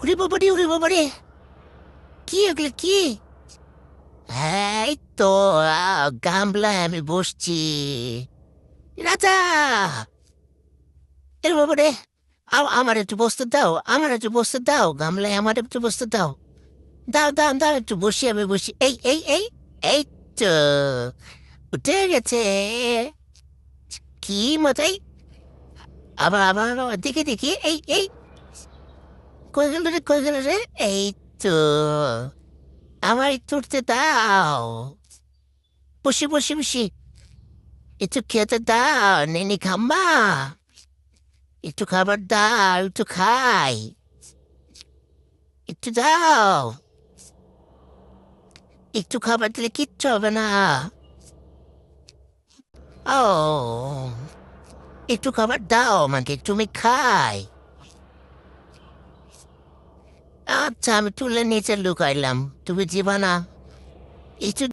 ওরে বাবারে, কি এগুলো কি? এই তো গামলায় আমি বসছি। রাজা, এর বাবারে, আমার একটু বসতে দাও, আমার একটু বসতে দাও, গামলায় আমার একটু বসতে দাও। দাও দাও দাও, একটু বসি, আমি বসি। এই তো উঠে গেছে। কি মজাই! আবার আবার আবার, দেখি দেখি, এই কই গেল রে, কই গেল রে? এই তো, আমার একটু উঠতে দাও। বসি বসি বসি, একটু খেতে দাও, নেনি খাম্বা। একটু খাবার দাও, একটু খাই। একটু দাও, একটু খাবার দিলে কিচ্ছু হবে না। ও, একটু খাবার দাও আমাকে, তুমি খাই। আচ্ছা, আমি তুলে নিচে লুকাইলাম, তুমি দিবা না? একটু